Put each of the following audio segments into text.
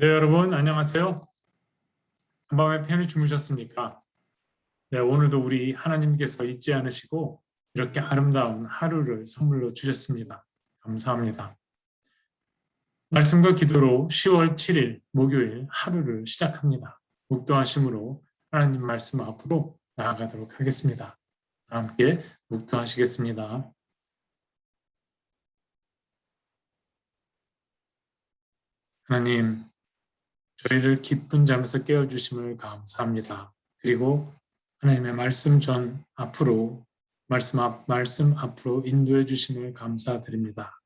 네, 여러분 안녕하세요. 한밤에 편히 주무셨습니까? 네, 오늘도 우리 하나님께서 잊지 않으시고 이렇게 아름다운 하루를 선물로 주셨습니다. 감사합니다. 말씀과 기도로 10월 7일 목요일 하루를 시작합니다. 묵도하심으로 하나님 말씀 앞으로 나아가도록 하겠습니다. 함께 묵도하시겠습니다. 하나님, 저희를 기쁜 잠에서 깨워주심을 감사합니다. 그리고 하나님의 말씀 전 앞으로 말씀 앞으로 인도해 주심을 감사드립니다.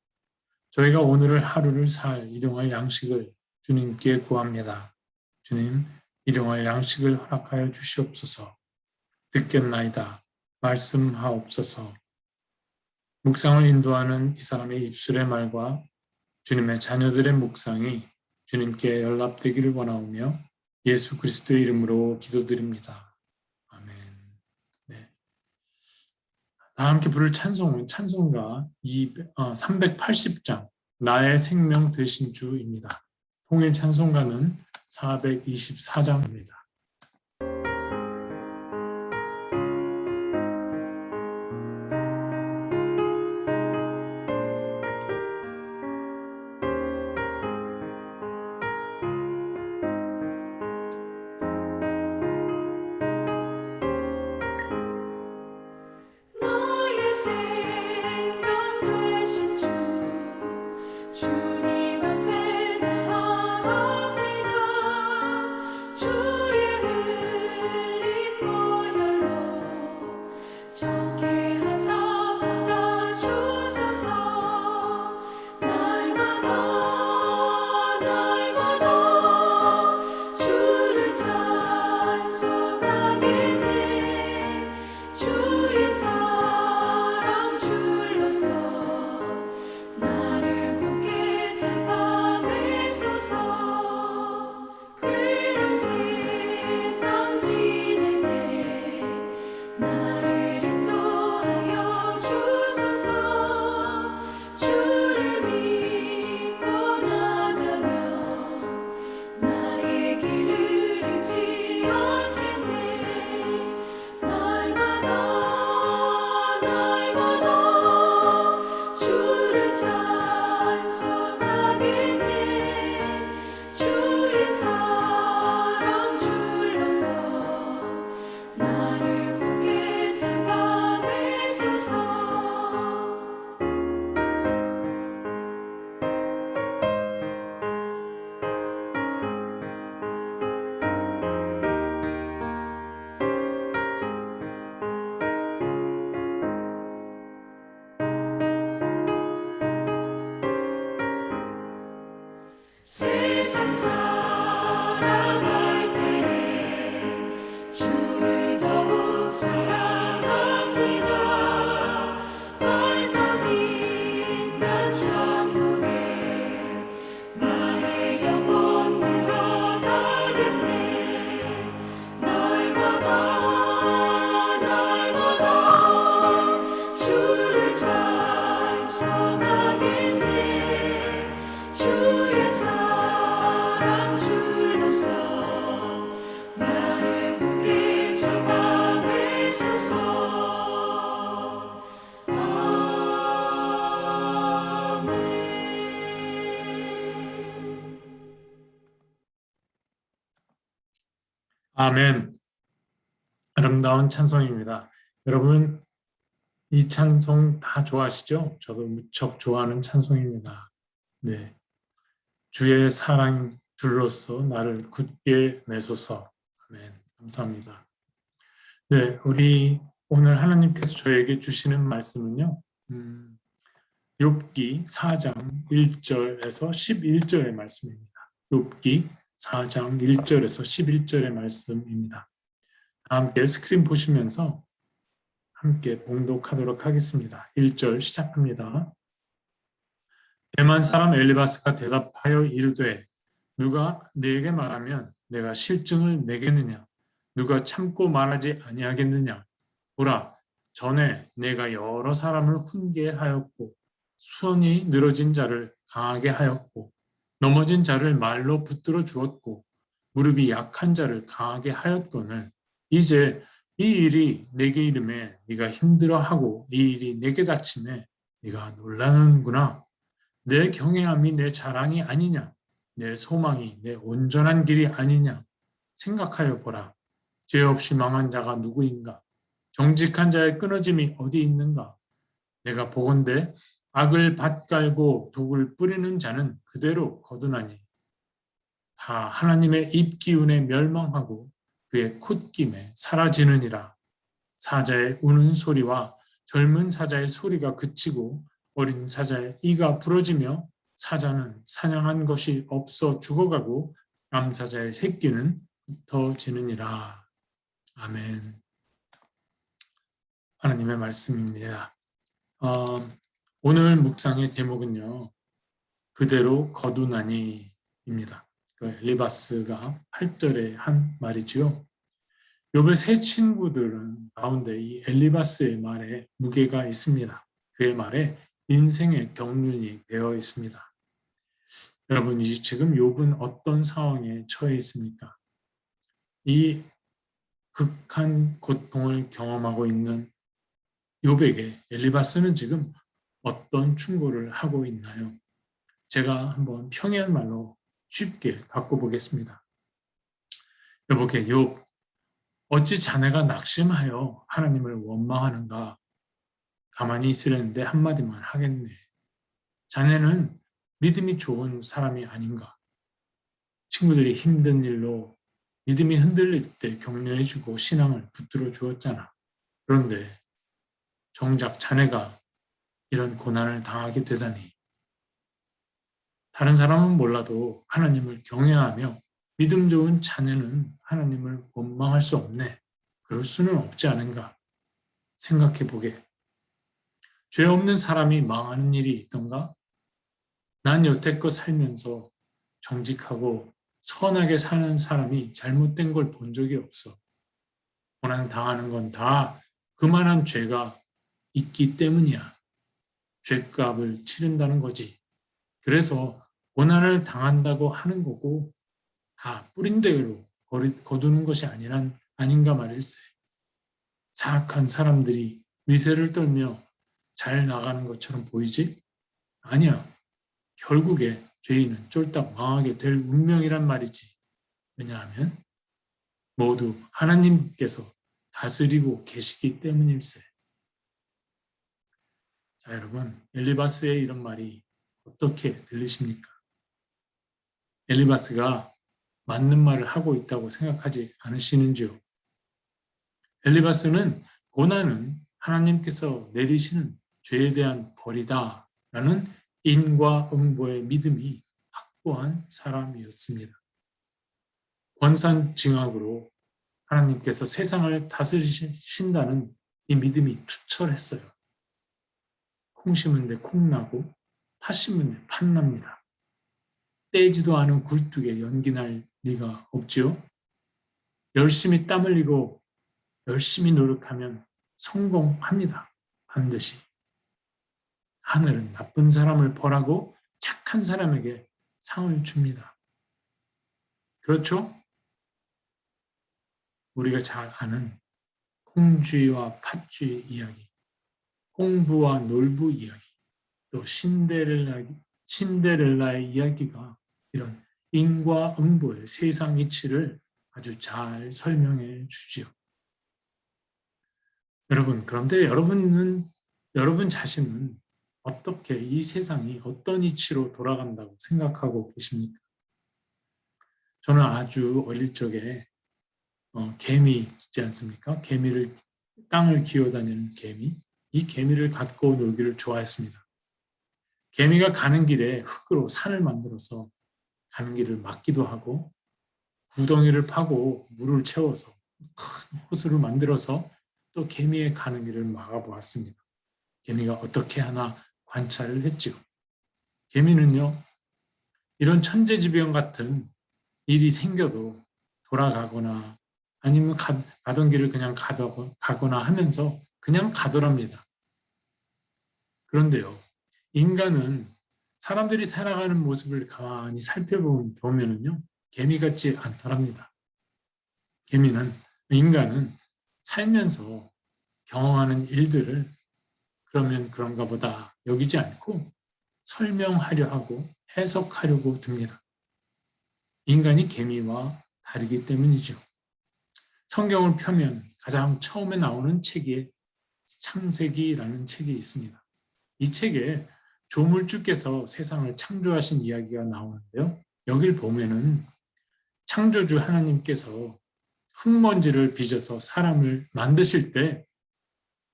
저희가 오늘을 하루를 살 일용할 양식을 주님께 구합니다. 주님, 일용할 양식을 허락하여 주시옵소서. 듣겠나이다. 말씀하옵소서. 묵상을 인도하는 이 사람의 입술의 말과 주님의 자녀들의 묵상이 주님께 연락되기를 원하오며 예수 그리스도의 이름으로 기도드립니다. 아멘. 네. 다 함께 부를 찬송은 찬송가 380장 나의 생명 되신 주입니다. 통일 찬송가는 424장입니다. 세상 살아갈 때 주를 더욱 사랑합니다. 밝고 빛난 천국에 나의 영혼 들어가겠네. 날마다 주를 찬송하겠네. 주의 사랑 줄로서 나를 굳게 잡아 매소서. 아멘. 아름다운 찬송입니다. 여러분, 이 찬송 다 좋아하시죠? 저도 무척 좋아하는 찬송입니다. 네. 주의 사랑 줄로서 나를 굳게 매소서. 아멘. 감사합니다. 네, 우리 오늘 하나님께서 저에게 주시는 말씀은요. 욥기 4장 1절에서 11절의 말씀입니다. 욥기 4장 1절에서 11절의 말씀입니다. 함께 스크린 보시면서 함께 봉독하도록 하겠습니다. 1절 시작합니다. 대만 사람 엘리바스가 대답하여 이르되 누가 네게 말하면 내가 실증을 내겠느냐? 누가 참고 말하지 아니하겠느냐? 보라, 전에 내가 여러 사람을 훈계하였고 수원이 늘어진 자를 강하게 하였고 넘어진 자를 말로 붙들어 주었고 무릎이 약한 자를 강하게 하였거늘 이제 이 일이 내게 이름에 네가 힘들어하고 이 일이 내게 닥침에 네가 놀라는구나. 내 경외함이 내 자랑이 아니냐? 내 소망이 내 온전한 길이 아니냐? 생각하여 보라. 죄 없이 망한 자가 누구인가? 정직한 자의 끊어짐이 어디 있는가? 내가 보건대 악을 밭갈고 독을 뿌리는 자는 그대로 거두나니 다 하나님의 입기운에 멸망하고 그의 콧김에 사라지느니라. 사자의 우는 소리와 젊은 사자의 소리가 그치고 어린 사자의 이가 부러지며 사자는 사냥한 것이 없어 죽어가고 암사자의 새끼는 흩어지느니라. 아멘. 하나님의 말씀입니다. 오늘 묵상의 제목은요. 그대로 거두나니입니다. 그 엘리바스가 8절에 한 말이지요. 욥의 세 친구들은 가운데 이 엘리바스의 말에 무게가 있습니다. 그의 말에 인생의 경륜이 배어 있습니다. 여러분, 지금 욥은 어떤 상황에 처해 있습니까? 이 극한 고통을 경험하고 있는 욥에게 엘리바스는 지금 어떤 충고를 하고 있나요? 제가 한번 평이한 말로 쉽게 바꿔보겠습니다. 여보게 욥, 어찌 자네가 낙심하여 하나님을 원망하는가? 가만히 있으려는데 한마디만 하겠네. 자네는 믿음이 좋은 사람이 아닌가? 친구들이 힘든 일로 믿음이 흔들릴 때 격려해주고 신앙을 붙들어 주었잖아. 그런데 정작 자네가 이런 고난을 당하게 되다니. 다른 사람은 몰라도 하나님을 경외하며 믿음 좋은 자네는 하나님을 원망할 수 없네. 그럴 수는 없지 않은가? 생각해 보게. 죄 없는 사람이 망하는 일이 있던가? 난 여태껏 살면서 정직하고 선하게 사는 사람이 잘못된 걸 본 적이 없어. 고난 당하는 건 다 그만한 죄가 있기 때문이야. 죄값을 치른다는 거지. 그래서 고난을 당한다고 하는 거고 다 뿌린 대로 거두는 것이 아닌가 말일세. 사악한 사람들이 위세를 떨며 잘 나가는 것처럼 보이지? 아니야. 결국에 죄인은 쫄딱 망하게 될 운명이란 말이지. 왜냐하면 모두 하나님께서 다스리고 계시기 때문일세. 자, 여러분, 엘리바스의 이런 말이 어떻게 들리십니까? 엘리바스가 맞는 말을 하고 있다고 생각하지 않으시는지요? 엘리바스는 고난은 하나님께서 내리시는 죄에 대한 벌이다라는 인과응보의 믿음이 확고한 사람이었습니다. 권산징악으로 하나님께서 세상을 다스리신다는 이 믿음이 투철했어요. 콩 심은 데 콩 나고 팥 심은 데 팥 납니다. 떼지도 않은 굴뚝에 연기 날 리가 없지요. 열심히 땀 흘리고 열심히 노력하면 성공합니다. 반드시. 하늘은 나쁜 사람을 벌하고 착한 사람에게 상을 줍니다. 그렇죠? 우리가 잘 아는 콩쥐와 팥쥐 이야기, 홍부와 놀부 이야기, 또 신데렐라의 이야기가 이런 인과응보의 세상 이치를 아주 잘 설명해 주지요. 여러분, 그런데 여러분 자신은 어떻게 이 세상이 어떤 이치로 돌아간다고 생각하고 계십니까? 저는 아주 어릴 적에 개미 있지 않습니까? 땅을 기어다니는 개미. 이 개미를 갖고 놀기를 좋아했습니다. 개미가 가는 길에 흙으로 산을 만들어서 가는 길을 막기도 하고 구덩이를 파고 물을 채워서 큰 호수를 만들어서 또 개미의 가는 길을 막아보았습니다. 개미가 어떻게 하나 관찰을 했죠. 개미는요, 이런 천재지변 같은 일이 생겨도 돌아가거나 아니면 가던 길을 그냥 가거나 하면서 그냥 가더랍니다. 그런데요, 인간은 사람들이 살아가는 모습을 가만히 살펴보면은요, 개미 같지 않더랍니다. 인간은 살면서 경험하는 일들을 그러면 그런가 보다 여기지 않고 설명하려 하고 해석하려고 듭니다. 인간이 개미와 다르기 때문이죠. 성경을 펴면 가장 처음에 나오는 책이 창세기라는 책이 있습니다. 이 책에 조물주께서 세상을 창조하신 이야기가 나오는데요. 여길 보면은 창조주 하나님께서 흙먼지를 빚어서 사람을 만드실 때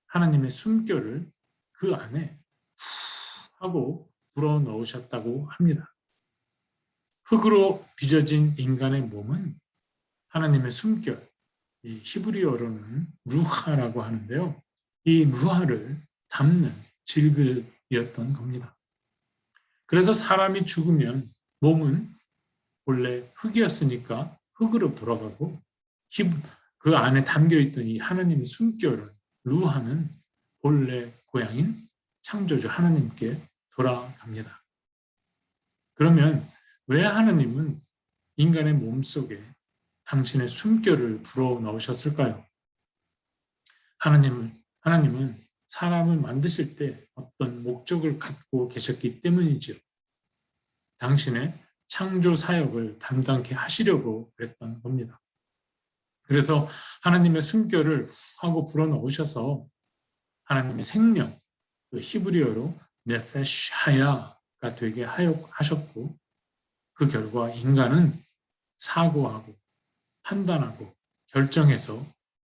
하나님의 숨결을 그 안에 후 하고 불어 넣으셨다고 합니다. 흙으로 빚어진 인간의 몸은 하나님의 숨결, 이 히브리어로는 루하라고 하는데요. 이 루하를 담는 질글이었던 겁니다. 그래서 사람이 죽으면 몸은 원래 흙이었으니까 흙으로 돌아가고 그 안에 담겨있던 이 하나님의 숨결을 루하는 본래 고향인 창조주 하나님께 돌아갑니다. 그러면 왜 하나님은 인간의 몸속에 당신의 숨결을 불어 넣으셨을까요? 하나님은 사람을 만드실 때 어떤 목적을 갖고 계셨기 때문이죠. 당신의 창조 사역을 담당케 하시려고 그랬던 겁니다. 그래서 하나님의 숨결을 하고 불어넣으셔서 하나님의 생명, 그 히브리어로 네페시 하야가 되게 하셨고, 그 결과 인간은 사고하고 판단하고 결정해서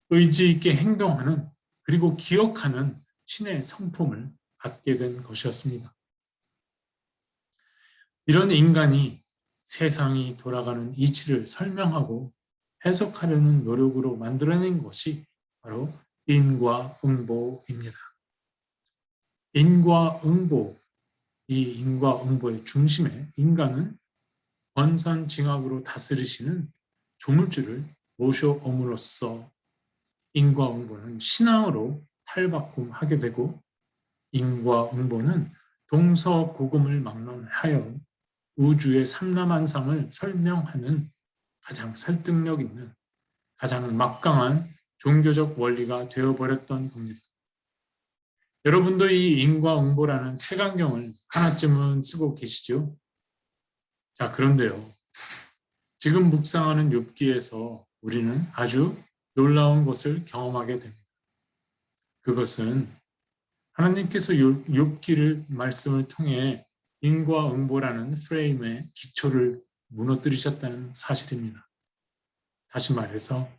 의지 있게 행동하는, 그리고 기억하는 신의 성품을 갖게 된 것이었습니다. 이런 인간이 세상이 돌아가는 이치를 설명하고 해석하려는 노력으로 만들어낸 것이 바로 인과응보입니다. 이 인과응보의 중심에 인간은 권선징악으로 다스리시는 조물주를 모셔옴으로써 인과응보는 신앙으로 탈바꿈하게 되고, 인과응보는 동서고금을 막론하여 우주의 삼라만상을 설명하는 가장 설득력 있는, 가장 막강한 종교적 원리가 되어버렸던 겁니다. 여러분도 이 인과응보라는 색안경을 하나쯤은 쓰고 계시죠? 자, 그런데요. 지금 묵상하는 욥기에서 우리는 아주 놀라운 것을 경험하게 됩니다. 그것은 하나님께서 욥기를 말씀을 통해 인과응보라는 프레임의 기초를 무너뜨리셨다는 사실입니다. 다시 말해서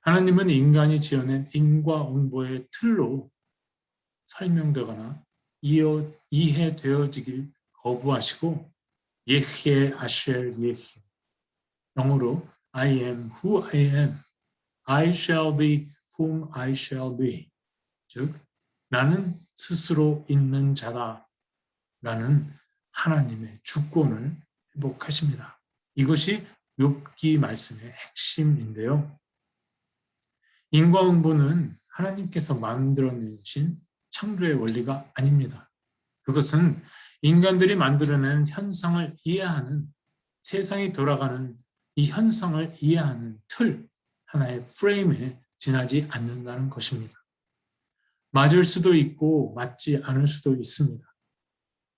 하나님은 인간이 지어낸 인과응보의 틀로 설명되거나 이해되어지길 거부하시고 예히에 아쉘 예히, 영어로 I am who I am, I shall be whom I shall be, 즉 나는 스스로 있는 자다 라는 하나님의 주권을 회복하십니다. 이것이 욥기 말씀의 핵심인데요. 인과응보는 하나님께서 만들어내신 창조의 원리가 아닙니다. 그것은 인간들이 만들어낸 현상을 이해하는, 세상이 돌아가는 이 현상을 이해하는 틀, 하나의 프레임에 지나지 않는다는 것입니다. 맞을 수도 있고 맞지 않을 수도 있습니다.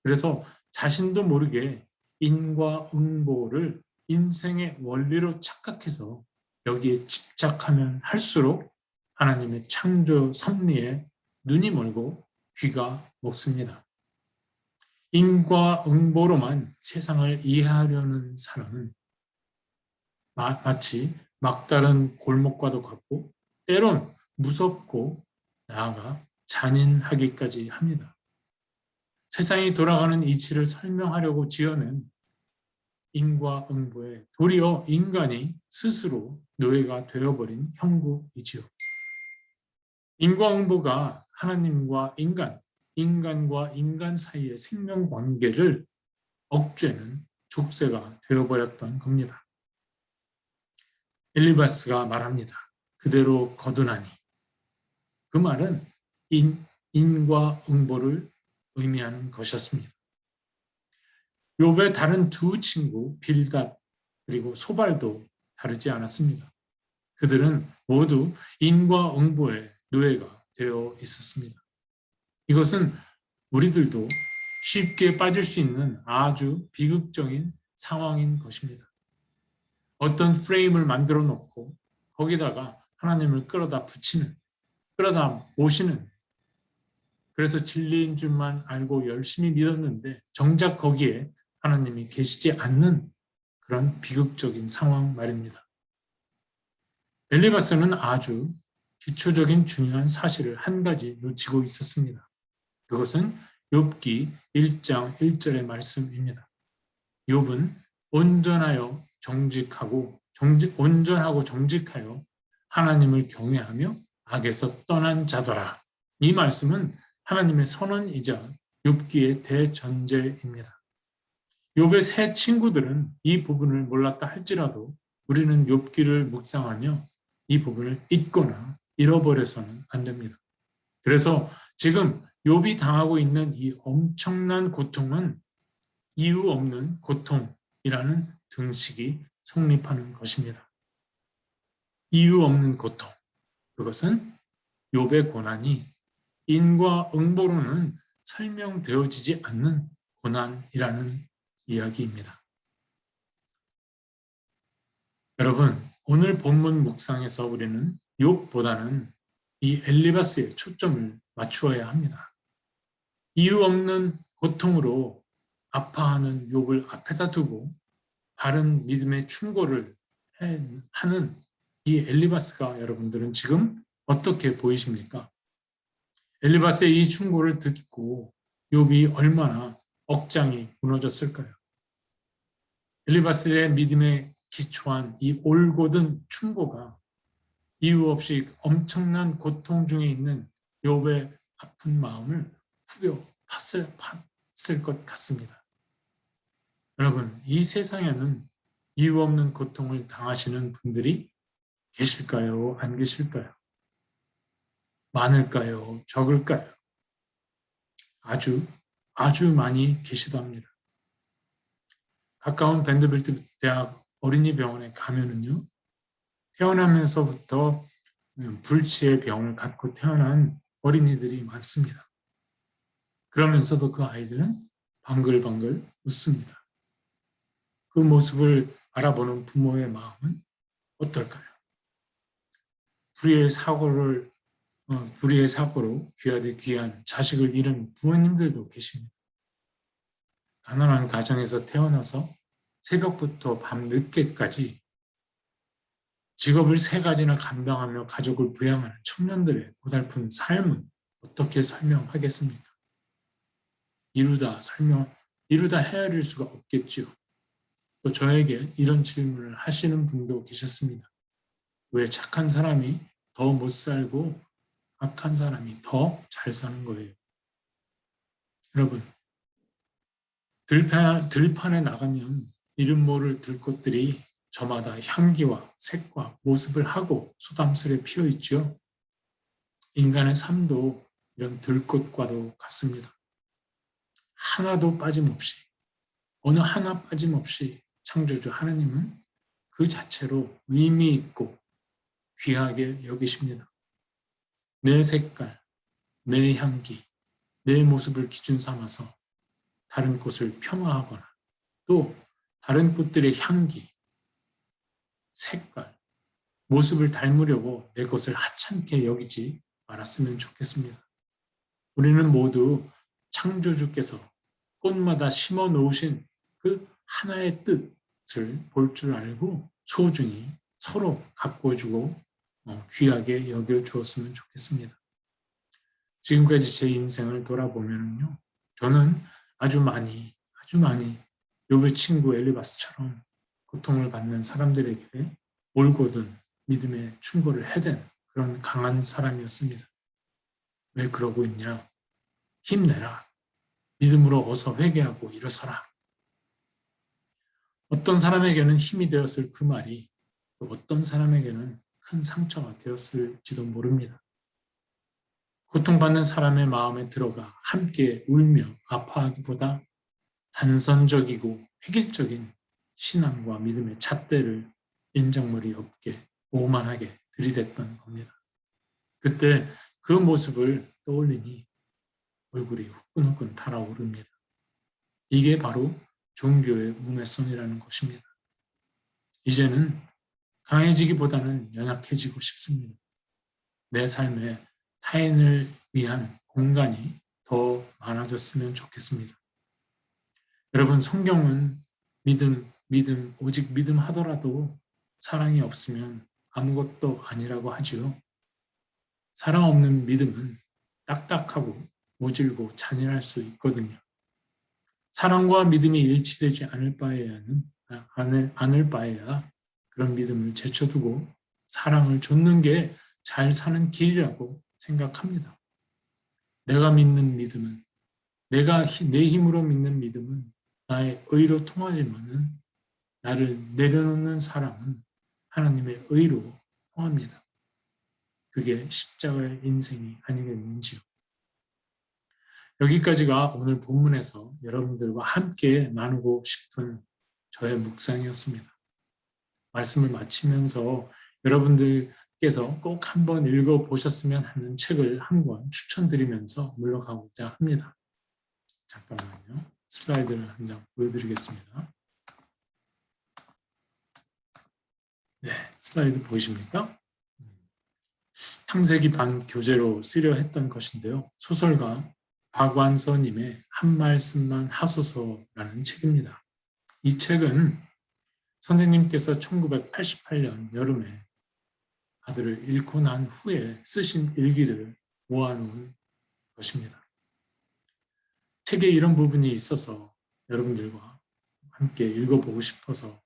그래서 자신도 모르게 인과응보를 인생의 원리로 착각해서 여기에 집착하면 할수록 하나님의 창조 섭리에 눈이 멀고 귀가 먹습니다. 인과응보로만 세상을 이해하려는 사람은 마치 막다른 골목과도 같고 때론 무섭고 나아가 잔인하기까지 합니다. 세상이 돌아가는 이치를 설명하려고 지어낸 인과응보에 도리어 인간이 스스로 노예가 되어버린 형국이지요. 인과응보가 하나님과 인간과 인간 사이의 생명관계를 억죄는 족쇄가 되어버렸던 겁니다. 엘리바스가 말합니다. 그대로 거두나니. 그 말은 인과응보를 의미하는 것이었습니다. 욥의 다른 두 친구 빌닷 그리고 소발도 다르지 않았습니다. 그들은 모두 인과응보의 노예가 되어 있었습니다. 이것은 우리들도 쉽게 빠질 수 있는 아주 비극적인 상황인 것입니다. 어떤 프레임을 만들어 놓고 거기다가 하나님을 끌어다 모시는, 그래서 진리인 줄만 알고 열심히 믿었는데 정작 거기에 하나님이 계시지 않는 그런 비극적인 상황 말입니다. 엘리바스는 아주 기초적인 중요한 사실을 한 가지 놓치고 있었습니다. 그것은 욥기 1장 1절의 말씀입니다. 욥은 온전하고 정직하여 하나님을 경외하며 악에서 떠난 자더라. 이 말씀은 하나님의 선언이자 욥기의 대전제입니다. 욥의 세 친구들은 이 부분을 몰랐다 할지라도 우리는 욥기를 묵상하며 이 부분을 잊거나 잃어버려서는 안 됩니다. 그래서 지금 욥이 당하고 있는 이 엄청난 고통은 이유 없는 고통이라는 등식이 성립하는 것입니다. 이유 없는 고통, 그것은 욥의 고난이 인과응보로는 설명되어지지 않는 고난이라는 이야기입니다. 여러분, 오늘 본문 묵상에서 우리는 욥보다는 이 엘리바스에 초점을 맞추어야 합니다. 이유 없는 고통으로 아파하는 욥을 앞에다 두고 바른 믿음의 충고를 하는 이 엘리바스가 여러분들은 지금 어떻게 보이십니까? 엘리바스의 이 충고를 듣고 욥이 얼마나 억장이 무너졌을까요? 엘리바스의 믿음에 기초한 이 올곧은 충고가 이유 없이 엄청난 고통 중에 있는 욥의 아픈 마음을 후벼 팠을 것 같습니다. 여러분, 이 세상에는 이유 없는 고통을 당하시는 분들이 계실까요? 안 계실까요? 많을까요? 적을까요? 아주 많이 계시답니다. 가까운 밴더빌트 대학 어린이병원에 가면은요, 태어나면서부터 불치의 병을 갖고 태어난 어린이들이 많습니다. 그러면서도 그 아이들은 방글방글 웃습니다. 그 모습을 바라보는 부모의 마음은 어떨까요? 불의의 사고로 귀한 자식을 잃은 부모님들도 계십니다. 가난한 가정에서 태어나서 새벽부터 밤 늦게까지 직업을 3가지나 감당하며 가족을 부양하는 청년들의 고달픈 삶은 어떻게 설명하겠습니까? 이루다 헤아릴 수가 없겠지요. 또 저에게 이런 질문을 하시는 분도 계셨습니다. 왜 착한 사람이 더 못 살고 악한 사람이 더 잘 사는 거예요? 여러분, 들판에 나가면 이름 모를 들꽃들이 저마다 향기와 색과 모습을 하고 소담스레 피어 있죠. 인간의 삶도 이런 들꽃과도 같습니다. 어느 하나 빠짐없이 창조주 하나님은 그 자체로 의미 있고 귀하게 여기십니다. 내 색깔, 내 향기, 내 모습을 기준 삼아서 다른 꽃을 폄하하거나 또 다른 꽃들의 향기, 색깔, 모습을 닮으려고 내 것을 하찮게 여기지 말았으면 좋겠습니다. 우리는 모두 창조주께서 꽃마다 심어 놓으신 그 하나의 뜻을 볼 줄 알고 소중히 서로 가꿔주고 귀하게 여겨주었으면 좋겠습니다. 지금까지 제 인생을 돌아보면요, 저는 아주 많이 욥의 친구 엘리바스처럼 고통을 받는 사람들에게 올곧은 믿음의 충고를 해댄 그런 강한 사람이었습니다. 왜 그러고 있냐? 힘내라. 믿음으로 어서 회개하고 일어서라. 어떤 사람에게는 힘이 되었을 그 말이 또 어떤 사람에게는 큰 상처가 되었을지도 모릅니다. 고통받는 사람의 마음에 들어가 함께 울며 아파하기보다 단선적이고 획일적인 신앙과 믿음의 잣대를 인정머리 없게 오만하게 들이댔던 겁니다. 그때 그 모습을 떠올리니 얼굴이 후끈후끈 달아오릅니다. 이게 바로 종교의 우매성이라는 것입니다. 이제는 강해지기보다는 연약해지고 싶습니다. 내 삶에 타인을 위한 공간이 더 많아졌으면 좋겠습니다. 여러분, 성경은 오직 믿음 하더라도 사랑이 없으면 아무것도 아니라고 하지요. 사랑 없는 믿음은 딱딱하고 모질고 잔인할 수 있거든요. 사랑과 믿음이 일치되지 않을 바에야 그런 믿음을 제쳐두고 사랑을 좇는 게 잘 사는 길이라고 생각합니다. 내가 믿는 믿음은, 내 힘으로 믿는 믿음은 나의 의로 통하지만은 나를 내려놓는 사랑은 하나님의 의로 통합니다. 그게 십자가의 인생이 아니겠는지요. 여기까지가 오늘 본문에서 여러분들과 함께 나누고 싶은 저의 묵상이었습니다. 말씀을 마치면서 여러분들께서 꼭 한번 읽어보셨으면 하는 책을 한 권 추천드리면서 물러가고자 합니다. 잠깐만요. 슬라이드를 한 장 보여드리겠습니다. 네, 슬라이드 보이십니까? 창세기 반 교재로 쓰려 했던 것인데요. 소설가 박완서님의 한 말씀만 하소서라는 책입니다. 이 책은 선생님께서 1988년 여름에 아들을 잃고 난 후에 쓰신 일기를 모아놓은 것입니다. 책에 이런 부분이 있어서 여러분들과 함께 읽어보고 싶어서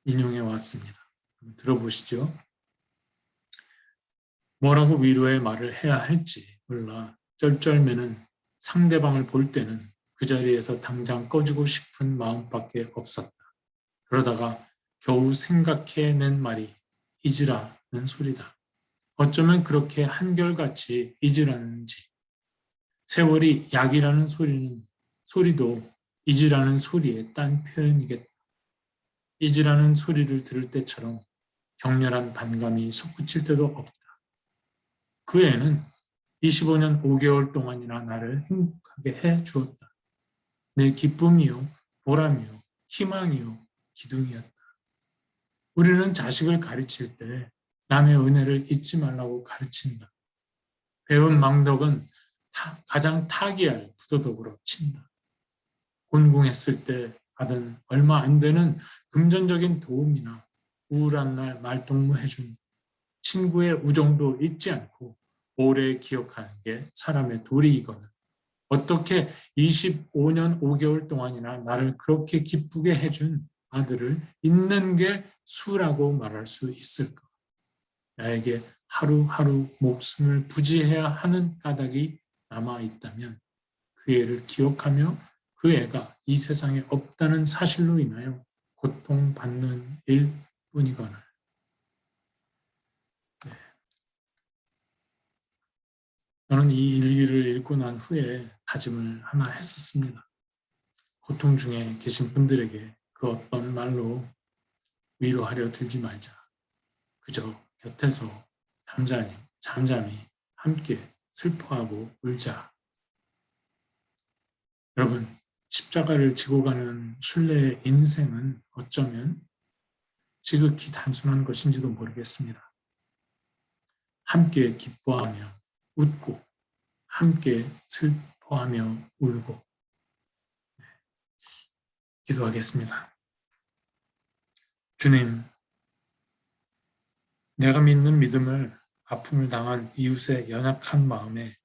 인용해 왔습니다. 들어보시죠. 뭐라고 위로의 말을 해야 할지 몰라 쩔쩔매는 상대방을 볼 때는 그 자리에서 당장 꺼지고 싶은 마음밖에 없었다. 그러다가 겨우 생각해낸 말이 잊으라는 소리다. 어쩌면 그렇게 한결같이 잊으라는지. 세월이 약이라는 소리도 잊으라는 소리의 딴 표현이겠다. 잊으라는 소리를 들을 때처럼 격렬한 반감이 솟구칠 때도 없다. 그 애는 25년 5개월 동안이나 나를 행복하게 해 주었다. 내 기쁨이요, 보람이요, 희망이요, 기둥이었다. 우리는 자식을 가르칠 때 남의 은혜를 잊지 말라고 가르친다. 배운 망덕은 가장 타기할 부도덕으로 친다. 곤궁했을 때 받은 얼마 안 되는 금전적인 도움이나 우울한 날 말동무해준 친구의 우정도 잊지 않고 오래 기억하는 게 사람의 도리이거늘 어떻게 25년 5개월 동안이나 나를 그렇게 기쁘게 해준 아들을 잊는 게 수라고 말할 수 있을까? 나에게 하루하루 목숨을 부지해야 하는 까닭이 남아있다면 그 애를 기억하며 그 애가 이 세상에 없다는 사실로 인하여 고통받는 일뿐이거늘. 저는 이 일기를 읽고 난 후에 다짐을 하나 했었습니다. 고통 중에 계신 분들에게 그 어떤 말로 위로하려 들지 말자. 그저 곁에서 잠잠히 함께 슬퍼하고 울자. 여러분, 십자가를 지고 가는 순례의 인생은 어쩌면 지극히 단순한 것인지도 모르겠습니다. 함께 기뻐하며 웃고 함께 슬퍼하며 울고. 기도하겠습니다. 주님, 내가 믿는 믿음을 아픔을 당한 이웃의 연약한 마음에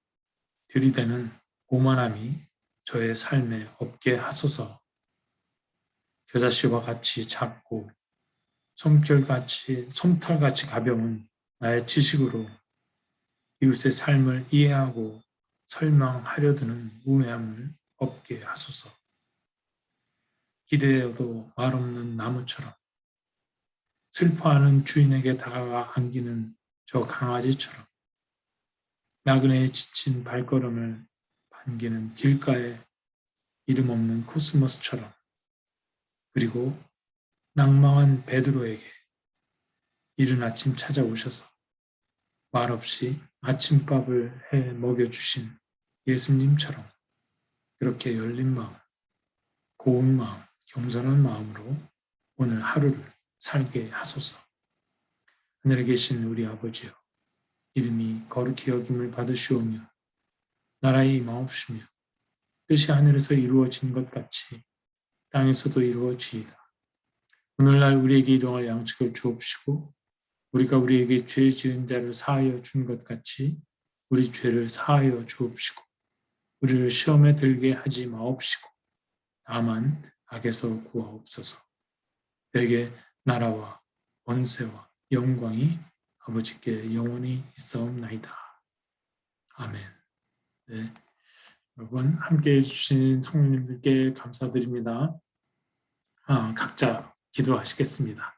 들이대는 오만함이 저의 삶에 없게 하소서. 겨자씨와 같이 작고 솜털같이 가벼운 나의 지식으로 이웃의 삶을 이해하고 설명하려 드는 우매함을 없게 하소서. 기대어도 말없는 나무처럼 슬퍼하는 주인에게 다가가 안기는 저 강아지처럼 나그네의 지친 발걸음을 반기는 길가의 이름 없는 코스모스처럼, 그리고 낭망한 베드로에게 이른 아침 찾아오셔서 말없이 아침밥을 해 먹여주신 예수님처럼 그렇게 열린 마음, 고운 마음, 겸손한 마음으로 오늘 하루를 살게 하소서. 하늘에 계신 우리 아버지여, 이름이 거룩히 여김을 받으시오며 나라의 임하옵시며 뜻이 하늘에서 이루어진 것 같이 땅에서도 이루어지이다. 오늘날 우리에게 일용할 양식을 주옵시고 우리가 우리에게 죄 지은 자를 사하여 준 것 같이 우리 죄를 사하여 주옵시고 우리를 시험에 들게 하지 마옵시고 다만 악에서 구하옵소서. 내게 나라와 권세와 영광이 아버지께 영원히 있사옵나이다. 아멘. 네, 여러분 함께해 주신 성도님들께 감사드립니다. 각자 기도하시겠습니다.